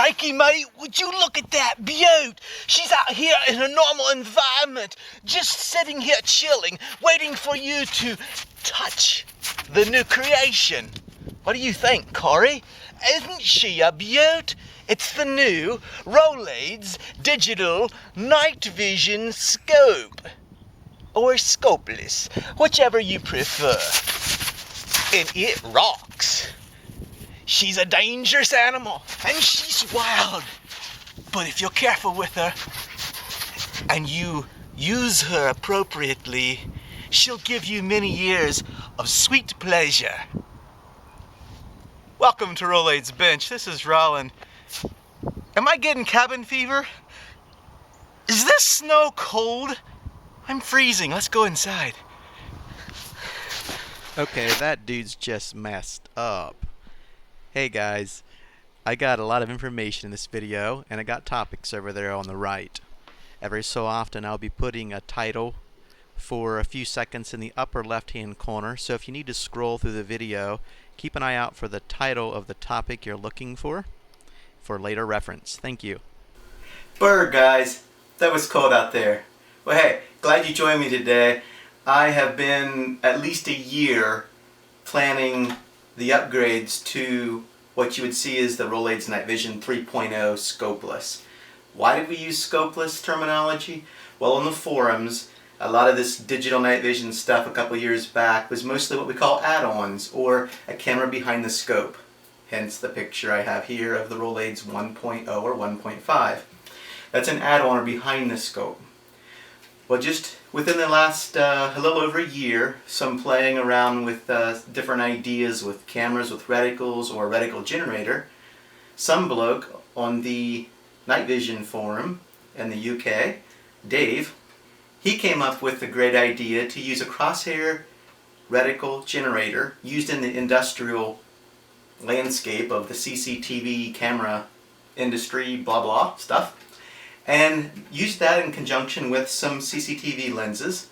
Crikey, mate, would you look at that beaut? She's out here in a normal environment, just sitting here chilling, waiting for you to touch the new creation. What do you think, Corey? Isn't she a beaut? It's the new Rolaids Digital Night Vision Scope. Or scopeless, whichever you prefer. And it rocks. She's a dangerous animal, and she's wild. But if you're careful with her, and you use her appropriately, she'll give you many years of sweet pleasure. Welcome to Rolaids Bench. This is Rollin. Am I getting cabin fever? Is this snow cold? I'm freezing. Let's go inside. Okay, that dude's just messed up. Hey guys, I got a lot of information in this video, and I got topics over there on the right. Every so often I'll be putting a title for a few seconds in the upper left hand corner, so if you need to scroll through the video, keep an eye out for the title of the topic you're looking for later reference. Thank you. Bird guys, that was cold out there. Well hey, glad you joined me today. I have been at least a year planning the upgrades to what you would see as the Rolaids Night Vision 3.0 scopeless. Why did we use scopeless terminology? Well, on the forums, a lot of this digital night vision stuff a couple years back was mostly what we call add-ons, or a camera behind the scope. Hence the picture I have here of the Rolaids 1.0 or 1.5. That's an add-on or behind the scope. Well, just within the last a little over a year, some playing around with different ideas with cameras with reticles or reticle generator, some bloke on the night vision forum in the UK, Dave, he came up with the great idea to use a crosshair reticle generator used in the industrial landscape of the CCTV camera industry, blah blah stuff, and use that in conjunction with some CCTV lenses,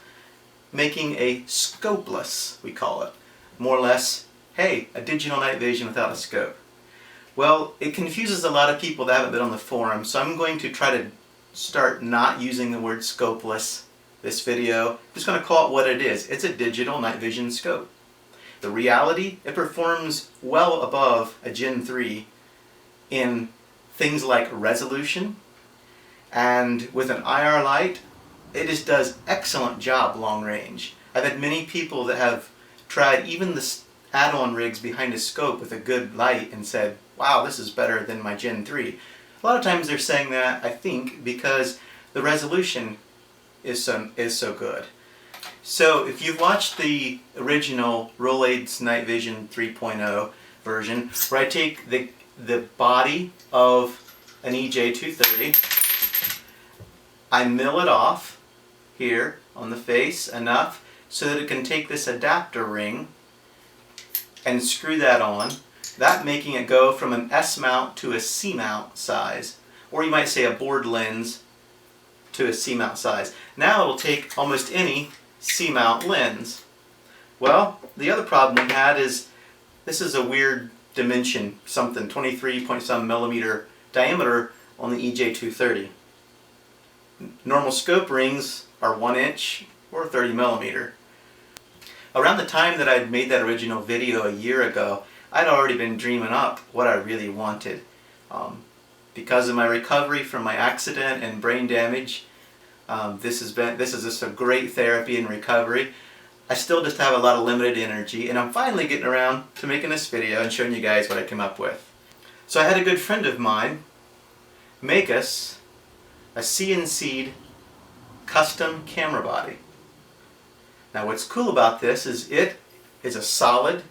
making a scopeless, we call it. More or less, hey, a digital night vision without a scope. Well, it confuses a lot of people that haven't been on the forum, so I'm going to try to start not using the word scopeless this video. I'm just going to call it what it is. It's a digital night vision scope. The reality, it performs well above a Gen 3 in things like resolution, and with an IR light, it just does excellent job long range. I've had many people that have tried even the add-on rigs behind a scope with a good light and said, wow, this is better than my Gen 3. A lot of times they're saying that, I think, because the resolution is so good. So if you've watched the original Rolaids Night Vision 3.0 version, where I take the body of an EJ230, I mill it off here on the face enough so that it can take this adapter ring and screw that on, that making it go from an S mount to a C mount size, or you might say a board lens to a C mount size. Now it will take almost any C mount lens. Well, the other problem we had is this is a weird dimension, something 23 point some millimeter diameter on the EJ230. Normal scope rings are 1 inch or 30 millimeter. Around the time that I'd made that original video a year ago, I'd already been dreaming up what I really wanted. Because of my recovery from my accident and brain damage, this is just a great therapy and recovery. I still just have a lot of limited energy, and I'm finally getting around to making this video and showing you guys what I came up with. So I had a good friend of mine make us a CNC'd custom camera body. Now what's cool about this is it is a solid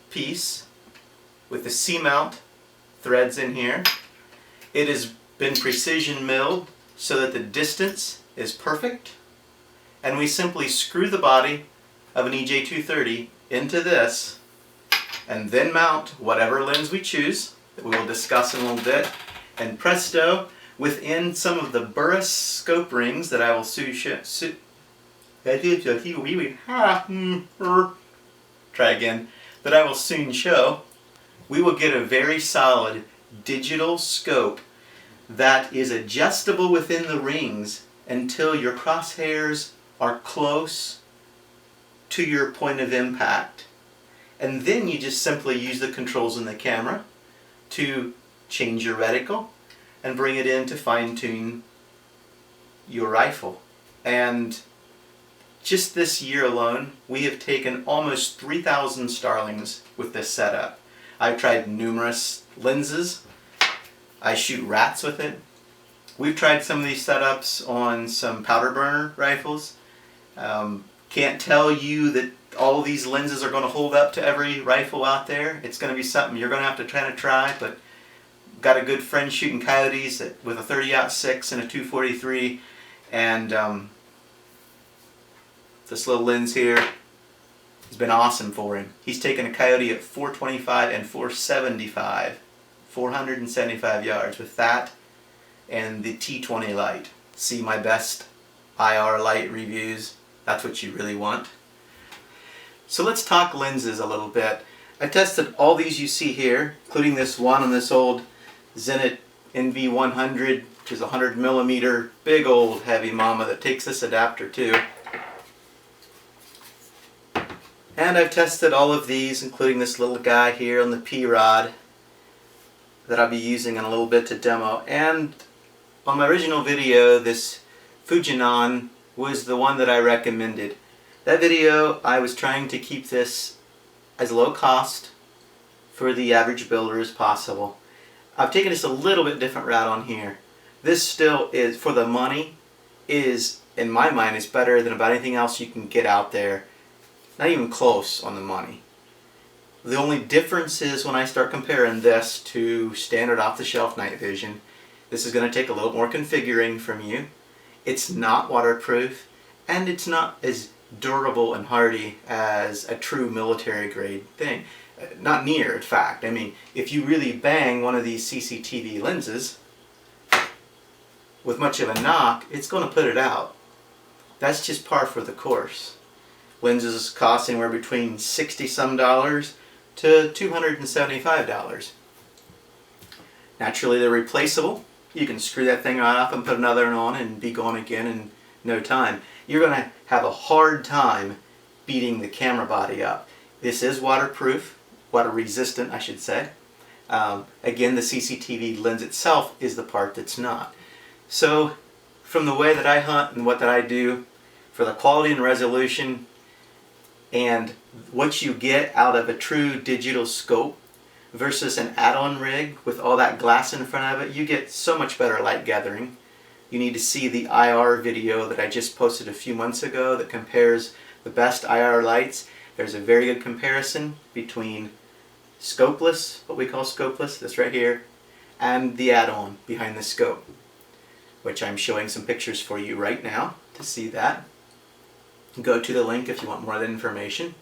piece with the C-mount threads in here. It has been precision milled so that the distance is perfect, and we simply screw the body of an EJ230 into this and then mount whatever lens we choose that we will discuss in a little bit, and presto, within some of the Burris scope rings that I will that I will soon show, we will get a very solid digital scope that is adjustable within the rings until your crosshairs are close to your point of impact. And then you just simply use the controls in the camera to change your reticle and bring it in to fine-tune your rifle. And just this year alone, we have taken almost 3,000 starlings with this setup. I've tried numerous lenses. I shoot rats with it. We've tried some of these setups on some powder burner rifles. Can't tell you that all these lenses are going to hold up to every rifle out there. It's going to be something you're going to have to try, but got a good friend shooting coyotes with a 30-06 and a 243, and this little lens here has been awesome for him. He's taken a coyote at 425 and 475, 475 yards with that and the T20 light. See my best IR light reviews. That's what you really want. So let's talk lenses a little bit. I tested all these you see here, including this one on this old Zenit NV100, which is a 100mm big old heavy mama that takes this adapter too. And I've tested all of these, including this little guy here on the P-Rod that I'll be using in a little bit to demo. And on my original video, this Fujinon was the one that I recommended. That video, I was trying to keep this as low cost for the average builder as possible. I've taken just a little bit different route on here. This still is, for the money, is, in my mind, is better than about anything else you can get out there. Not even close on the money. The only difference is when I start comparing this to standard off-the-shelf night vision, this is going to take a little more configuring from you. It's not waterproof, and it's not as durable and hardy as a true military grade thing. Not near, in fact. I mean, if you really bang one of these CCTV lenses with much of a knock, it's going to put it out. That's just par for the course. Lenses cost anywhere between $60-some to $275. Naturally, they're replaceable. You can screw that thing right off and put another one on and be gone again in no time. You're going to have a hard time beating the camera body up. This is waterproof, water resistant I should say. Again, the CCTV lens itself is the part that's not. So from the way that I hunt and what that I do, for the quality and resolution and what you get out of a true digital scope versus an add-on rig with all that glass in front of it, you get so much better light gathering. You need to see the IR video that I just posted a few months ago that compares the best IR lights. There's a very good comparison between scopeless, what we call scopeless, this right here, and the add-on behind the scope, which I'm showing some pictures for you right now to see that. Go to the link if you want more of that information.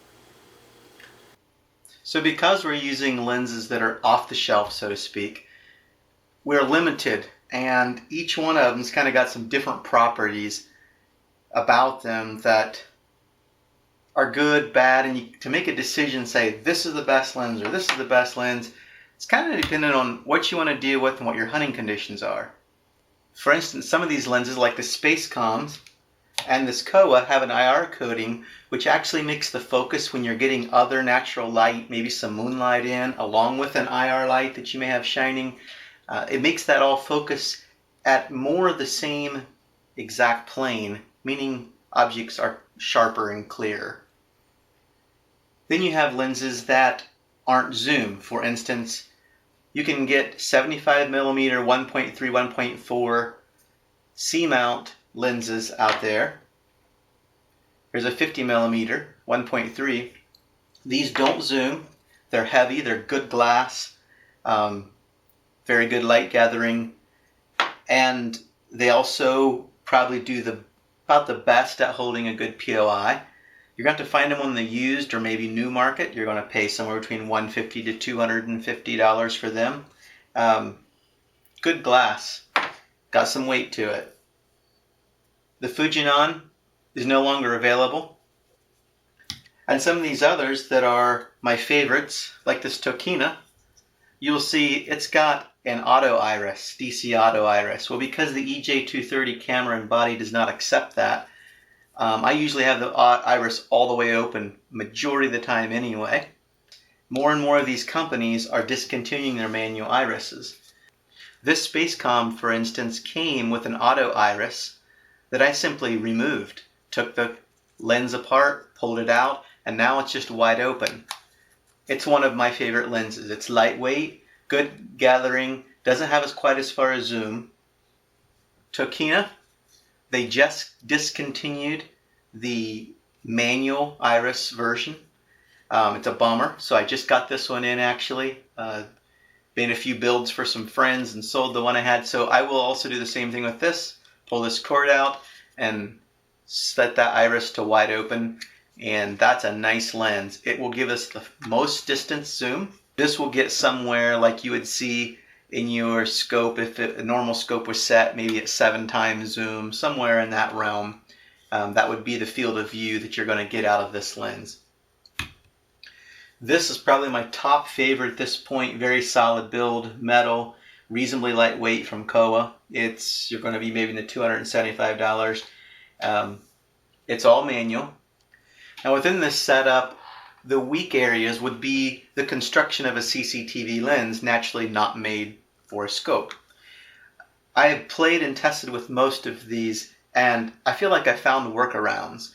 So because we're using lenses that are off the shelf, so to speak, we're limited, and each one of them's kind of got some different properties about them that are good, bad, and to make a decision, say this is the best lens or this is the best lens, it's kind of dependent on what you want to deal with and what your hunting conditions are. For instance, some of these lenses, like the Space Comms and this Kowa, have an IR coating which actually makes the focus when you're getting other natural light, maybe some moonlight in, along with an IR light that you may have shining. It makes that all focus at more the same exact plane, meaning objects are sharper and clearer. Then you have lenses that aren't zoom. For instance, you can get 75mm 1.3, 1.4 C-mount lenses out there. There's a 50mm 1.3. These don't zoom. They're heavy. They're good glass. Very good light gathering. And they also probably do about the best at holding a good POI. You're going to have to find them on the used or maybe new market. You're going to pay somewhere between $150 to $250 for them. Good glass. Got some weight to it. The Fujinon is no longer available. And some of these others that are my favorites, like this Tokina, you'll see it's got an auto iris, DC auto iris. Well, because the EJ230 camera and body does not accept that, I usually have the iris all the way open majority of the time anyway. More and more of these companies are discontinuing their manual irises. This Spacecom, for instance, came with an auto iris that I simply removed. Took the lens apart, pulled it out, and now it's just wide open. It's one of my favorite lenses. It's lightweight, good gathering, doesn't have quite as far a zoom. Tokina, they just discontinued the manual iris version. It's a bummer, so I just got this one in actually. Made a few builds for some friends and sold the one I had, so I will also do the same thing with this. Pull this cord out and set that iris to wide open, and that's a nice lens. It will give us the most distance zoom. This will get somewhere like you would see in your scope if a normal scope was set maybe at 7 times zoom, somewhere in that realm. That would be the field of view that you're going to get out of this lens. This is probably my top favorite at this point. Very solid build, metal, reasonably lightweight from Kowa. You're going to be maybe in the $275. It's all manual. Now within this setup, the weak areas would be the construction of a CCTV lens, naturally not made for a scope. I have played and tested with most of these, and I feel like I found workarounds.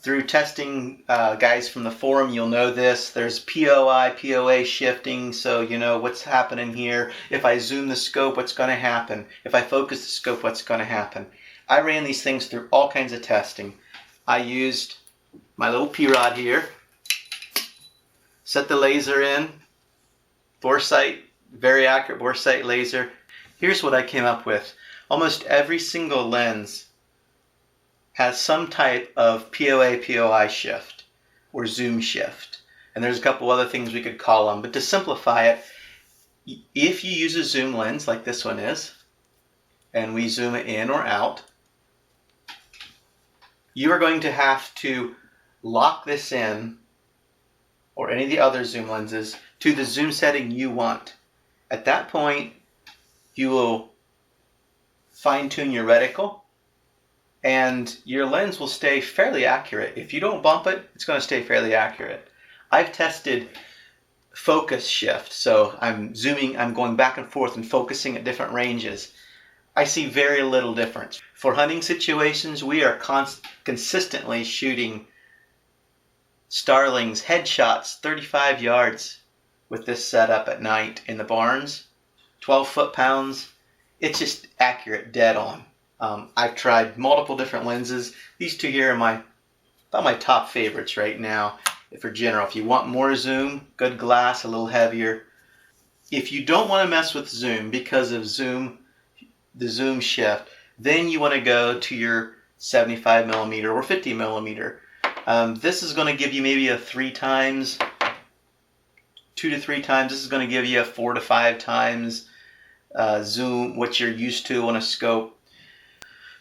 Through testing, guys from the forum, you'll know this. There's POI, POA shifting, so you know what's happening here. If I zoom the scope, what's going to happen? If I focus the scope, what's going to happen? I ran these things through all kinds of testing. I used my little P-rod here, set the laser in, boresight, very accurate boresight laser. Here's what I came up with. Almost every single lens has some type of POA, POI shift or zoom shift. And there's a couple other things we could call them. But to simplify it, if you use a zoom lens like this one is, and we zoom it in or out, you are going to have to lock this in, or any of the other zoom lenses, to the zoom setting you want. At that point, you will fine-tune your reticle, and your lens will stay fairly accurate. If you don't bump it, it's going to stay fairly accurate. I've tested focus shift, so I'm going back and forth and focusing at different ranges. I see very little difference. For hunting situations, we are consistently shooting starlings, headshots, 35 yards with this setup at night in the barns, 12 foot-pounds. It's just accurate, dead on. I've tried multiple different lenses. These two here are about my top favorites right now for general. If you want more zoom, good glass, a little heavier. If you don't want to mess with zoom because of the zoom shift, then you want to go to your 75mm or 50mm. This is going to give you maybe a 2 to 3 times. This is going to give you a 4 to 5 times zoom, what you're used to on a scope.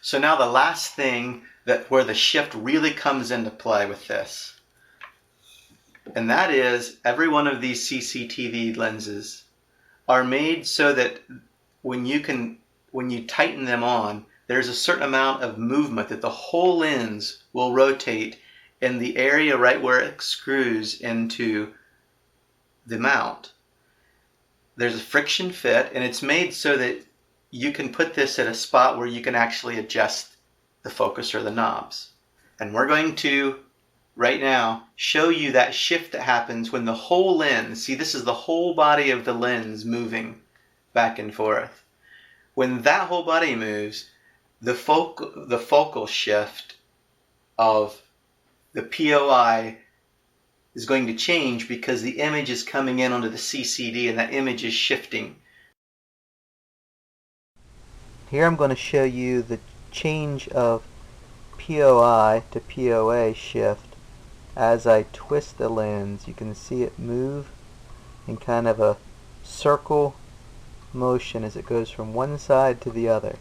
So now the last thing where the shift really comes into play with this, and that is every one of these CCTV lenses are made so that when you tighten them on, there's a certain amount of movement that the whole lens will rotate in the area right where it screws into the mount. There's a friction fit, and it's made so that you can put this at a spot where you can actually adjust the focus or the knobs. And we're going to, right now, show you that shift that happens when the whole lens, see, this is the whole body of the lens moving back and forth. When that whole body moves, the focal shift of the POI is going to change because the image is coming in onto the CCD and that image is shifting. Here I'm going to show you the change of POI to POA shift as I twist the lens. You can see it move in kind of a circle motion as it goes from one side to the other.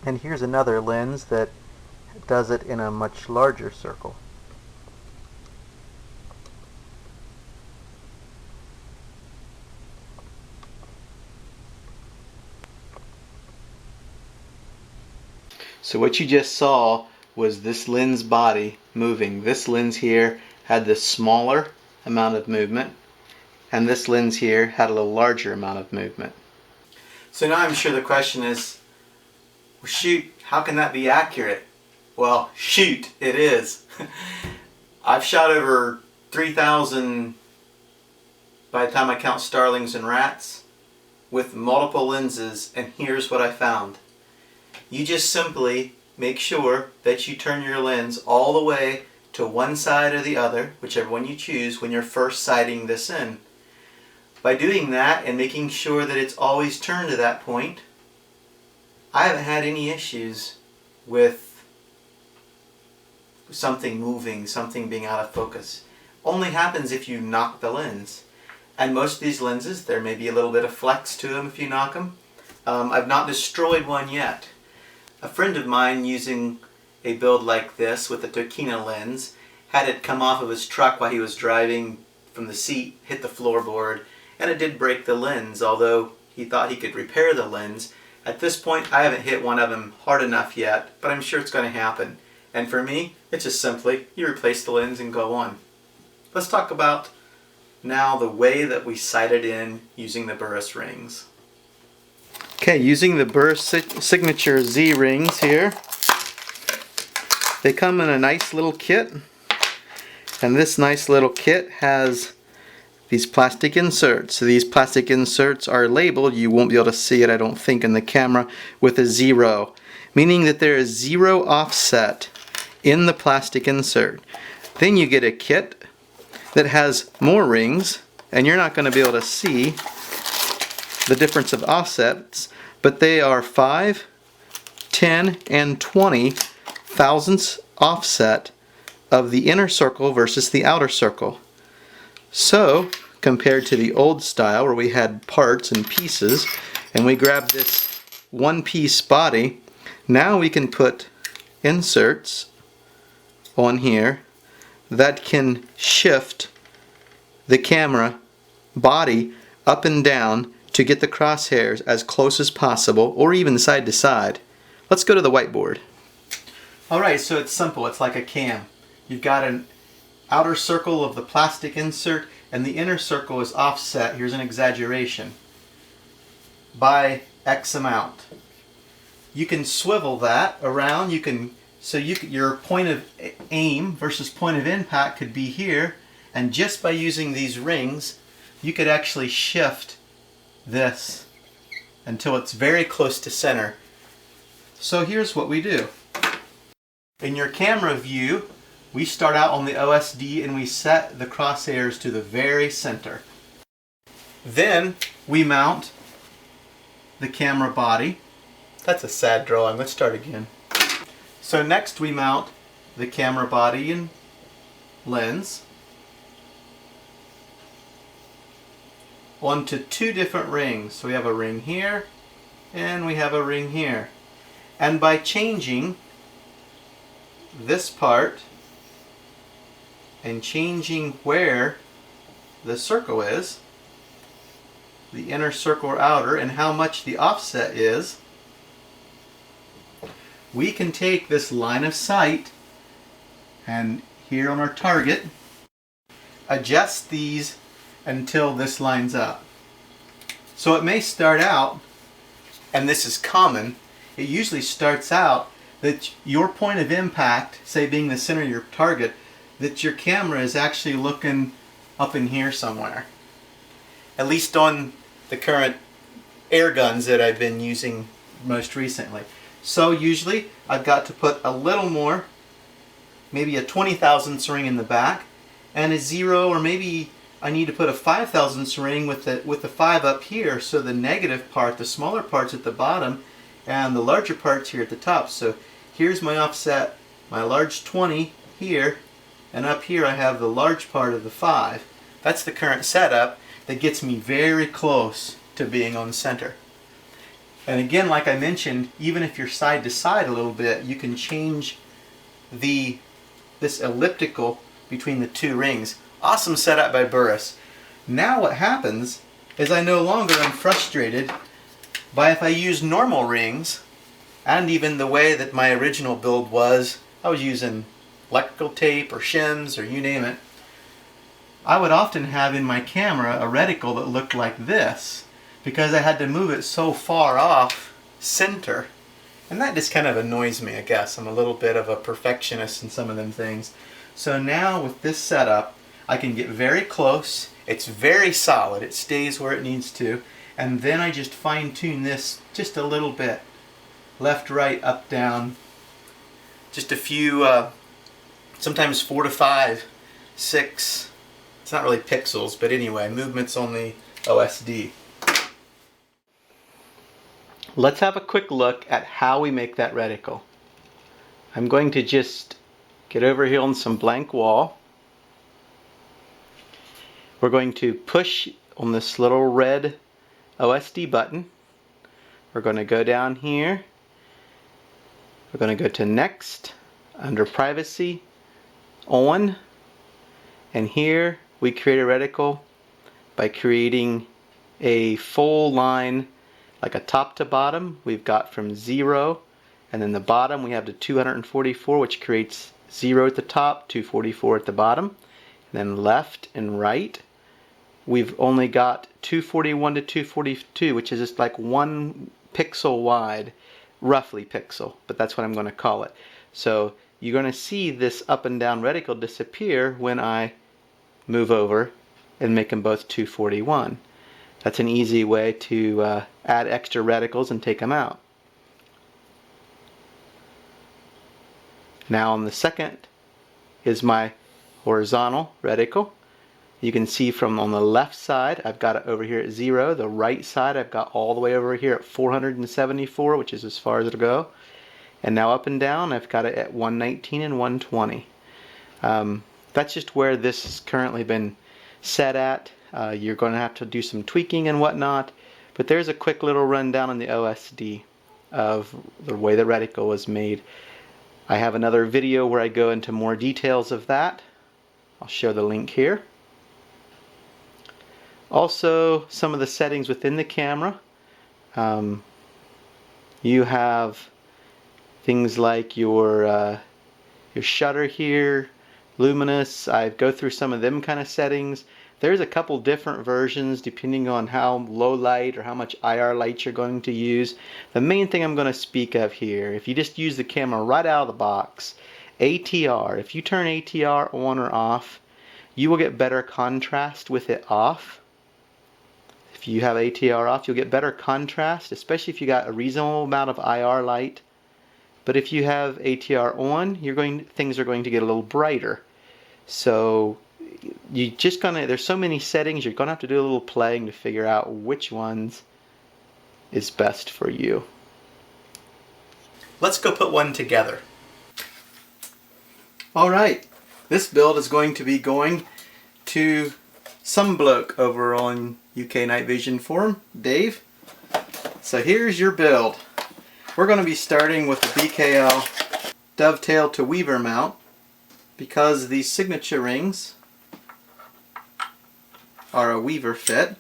And here's another lens that does it in a much larger circle. So what you just saw was this lens body moving. This lens here had the smaller amount of movement, and this lens here had a little larger amount of movement. So now I'm sure the question is, well, shoot, how can that be accurate? Well, shoot, it is. I've shot over 3,000, by the time I count starlings and rats, with multiple lenses, and here's what I found. You just simply make sure that you turn your lens all the way to one side or the other, whichever one you choose, when you're first sighting this in. By doing that and making sure that it's always turned to that point, I haven't had any issues with something moving, something being out of focus. Only happens if you knock the lens. And most of these lenses, there may be a little bit of flex to them if you knock them. I've not destroyed one yet. A friend of mine using a build like this with a Tokina lens had it come off of his truck while he was driving from the seat, hit the floorboard, and it did break the lens, although he thought he could repair the lens. At this point, I haven't hit one of them hard enough yet, but I'm sure it's going to happen. And for me, it's just simply, you replace the lens and go on. Let's talk about now the way that we sighted in using the Burris rings. Okay, using the Burris Signature Z rings here. They come in a nice little kit, and this nice little kit has these plastic inserts. So these plastic inserts are labeled, you won't be able to see it I don't think in the camera, with a 0, meaning that there is 0 offset in the plastic insert. Then you get a kit that has more rings, and you're not going to be able to see the difference of offsets, but they are 5, 10, and 20 thousandths offset of the inner circle versus the outer circle. So, compared to the old style where we had parts and pieces, and we grabbed this one-piece body, now we can put inserts on here that can shift the camera body up and down to get the crosshairs as close as possible, or even side to side. Let's go to the whiteboard. Alright, so it's simple. It's like a cam. You've got an outer circle of the plastic insert, and the inner circle is offset, here's an exaggeration, by X amount. You can swivel that around, your point of aim versus point of impact could be here, and just by using these rings, you could actually shift this until it's very close to center. So here's what we do. In your camera view, we start out on the OSD and we set the crosshairs to the very center. Then we mount the camera body. That's a sad drawing. Let's start again. So next we mount the camera body and lens onto 2 different rings. So we have a ring here and we have a ring here. And by changing this part and changing where the circle is, the inner circle or outer, and how much the offset is, we can take this line of sight and here on our target, adjust these until this lines up. So it may start out, and this is common, it usually starts out that your point of impact, say being the center of your target, that your camera is actually looking up in here somewhere. At least on the current air guns that I've been using most recently. So usually I've got to put a little more, maybe a 20 thousandths ring in the back, and a 0, or maybe I need to put a 5 thousandths ring with the 5 up here, so the negative part, the smaller part's at the bottom, and the larger part's here at the top. So here's my offset, my large 20 here, and up here I have the large part of the 5. That's the current setup that gets me very close to being on center. And again, like I mentioned, even if you're side to side a little bit, you can change this elliptical between the 2 rings. Awesome setup by Burris. Now what happens is I no longer am frustrated by, if I use normal rings, And even the way that my original build was, I was using electrical tape or shims or you name it. I would often have in my camera a reticle that looked like this because I had to move it so far off center. And that just kind of annoys me, I guess. I'm a little bit of a perfectionist in some of them things. So now with this setup, I can get very close. It's very solid. It stays where it needs to. And then I just fine tune this just a little bit. Left, right, up, down. Just a few, sometimes 4 to 5, 6. It's not really pixels, but anyway, movements on the OSD. Let's have a quick look at how we make that reticle. I'm going to just get over here on some blank wall. We're going to push on this little red OSD button. We're going to go down here. We're going to go to Next, under Privacy, On, and here we create a reticle by creating a full line, like a top to bottom. We've got from 0, and then the bottom we have to 244, which creates 0 at the top, 244 at the bottom. And then left and right, we've only got 241 to 242, which is just like 1 pixel wide, roughly pixel, but that's what I'm going to call it. So you're going to see this up and down reticle disappear when I move over and make them both 241. That's an easy way to add extra reticles and take them out. Now on the second is my horizontal reticle. You can see from on the left side I've got it over here at 0. The right side I've got all the way over here at 474, which is as far as it'll go. And now up and down I've got it at 119 and 120. That's just where this has currently been set at. You're going to have to do some tweaking and whatnot, but there's a quick little rundown on the OSD of the way the reticle was made. I have another video where I go into more details of that. I'll show the link here. Also, some of the settings within the camera. You have things like your shutter here, luminous. I go through some of them kind of settings. There's a couple different versions depending on how low light or how much IR light you're going to use. The main thing I'm going to speak of here, if you just use the camera right out of the box, ATR. If you turn ATR on or off, you will get better contrast with it off. If you have ATR off, you'll get better contrast, especially if you got a reasonable amount of IR light. But if you have ATR on, things are going to get a little brighter. So there's so many settings, you're gonna have to do a little playing to figure out which ones is best for you. Let's go put one together. Alright, this build is going to be going to some bloke over on UK Night Vision forum, Dave. So here's your build. We're going to be starting with the BKL dovetail to weaver mount because these signature rings are a weaver fit.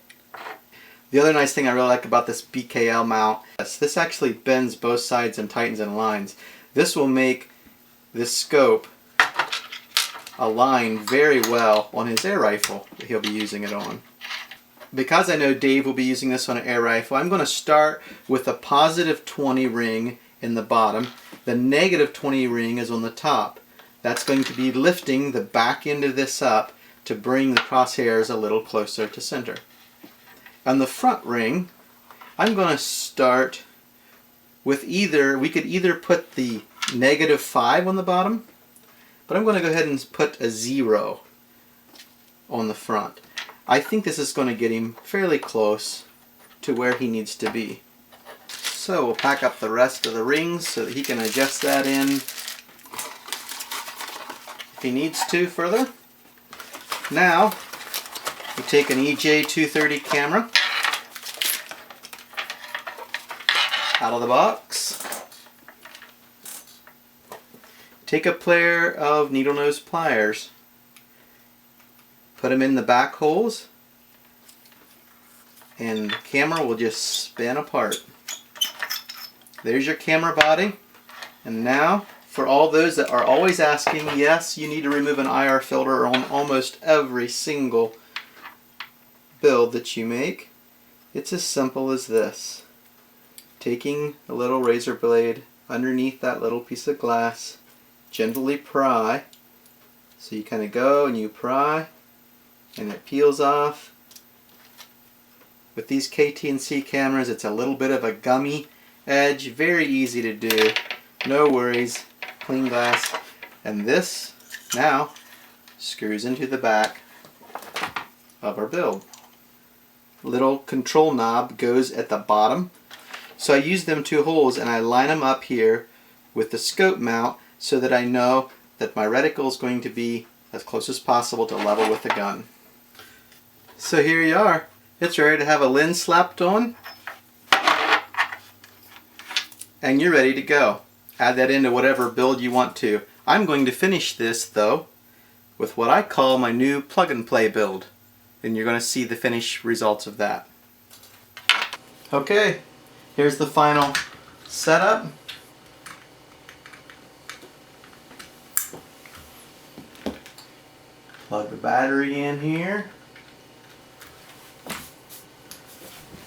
The other nice thing I really like about this BKL mount is this actually bends both sides and tightens and aligns. This will make this scope align very well on his air rifle that he'll be using it on. Because I know Dave will be using this on an air rifle, I'm going to start with a positive 20 ring in the bottom. The negative 20 ring is on the top. That's going to be lifting the back end of this up to bring the crosshairs a little closer to center. On the front ring, I'm going to start with we could either put the negative 5 on the bottom, but I'm going to go ahead and put a 0 on the front. I think this is going to get him fairly close to where he needs to be. So we'll pack up the rest of the rings so that he can adjust that in if he needs to further. Now we take an EJ230 camera out of the box. Take a pair of needle nose pliers. Put them in the back holes and the camera will just spin apart. there's your camera body. And now, for all those that are always asking, yes, you need to remove an IR filter on almost every single build that you make. It's as simple as this. Taking a little razor blade underneath that little piece of glass, gently pry. So you kind of go and you pry, and it peels off. With these KT&C cameras, it's a little bit of a gummy edge, very easy to do. No worries, clean glass. And this now screws into the back of our build. Little control knob goes at the bottom. So I use them two holes and I line them up here with the scope mount so that I know that my reticle is going to be as close as possible to level with the gun. So here you are. It's ready to have a lens slapped on, and you're ready to go. Add that into whatever build you want to. I'm going to finish this though with what I call my new plug and play build, and you're going to see the finished results of that. Okay, here's the final setup. Plug the battery in here.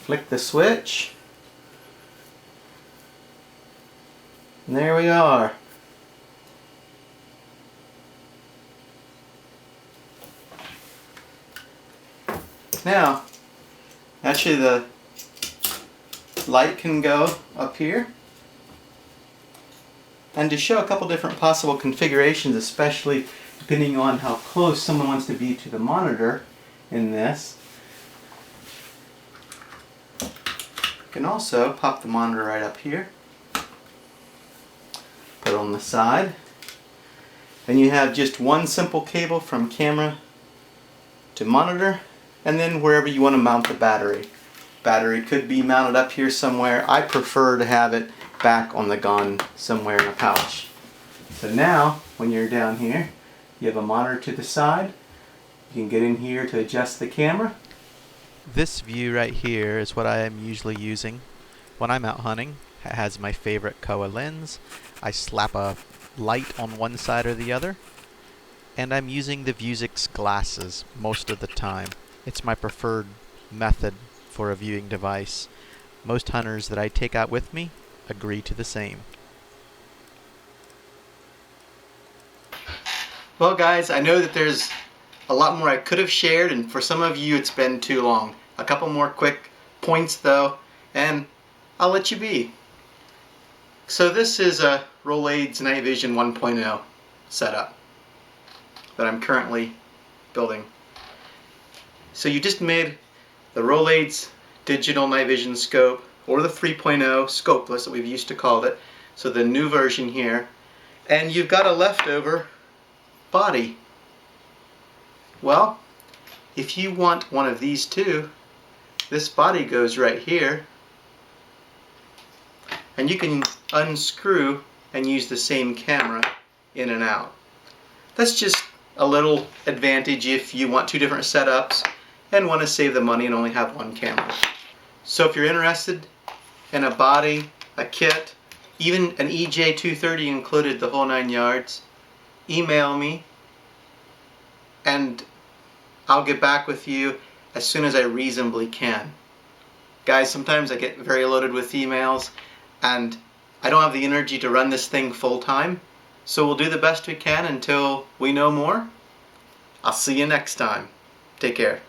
Flick the switch. And there we are. Now, actually the light can go up here. And to show a couple different possible configurations, especially depending on how close someone wants to be to the monitor in this, you can also pop the monitor right up here, put it on the side, and you have just one simple cable from camera to monitor, and then wherever you want to mount the battery. Battery could be mounted up here somewhere. I prefer to have it back on the gun somewhere in a pouch. So now, when you're down here, you have a monitor to the side. You can get in here to adjust the camera. This view right here is what I am usually using when I'm out hunting. It has my favorite Kowa lens. I slap a light on one side or the other, and I'm using the Vuzix glasses most of the time. It's my preferred method for a viewing device. Most hunters that I take out with me agree to the same. Well guys, I know that there's a lot more I could have shared, and for some of you it's been too long. A couple more quick points though, and I'll let you be. So this is a Rolaids Night Vision 1.0 setup that I'm currently building. So you just made the Rolaids digital night vision scope, or the 3.0 scopeless that we've used to call it, so the new version here, and you've got a leftover body. Well, if you want one of these two, this body goes right here, and you can unscrew and use the same camera in and out. That's just a little advantage if you want two different setups and want to save the money and only have one camera. So if you're interested in a body, a kit, even an EJ230 included, the whole 9 yards, email me and I'll get back with you as soon as I reasonably can. Guys, sometimes I get very loaded with emails and I don't have the energy to run this thing full time, so we'll do the best we can until we know more. I'll see you next time. Take care.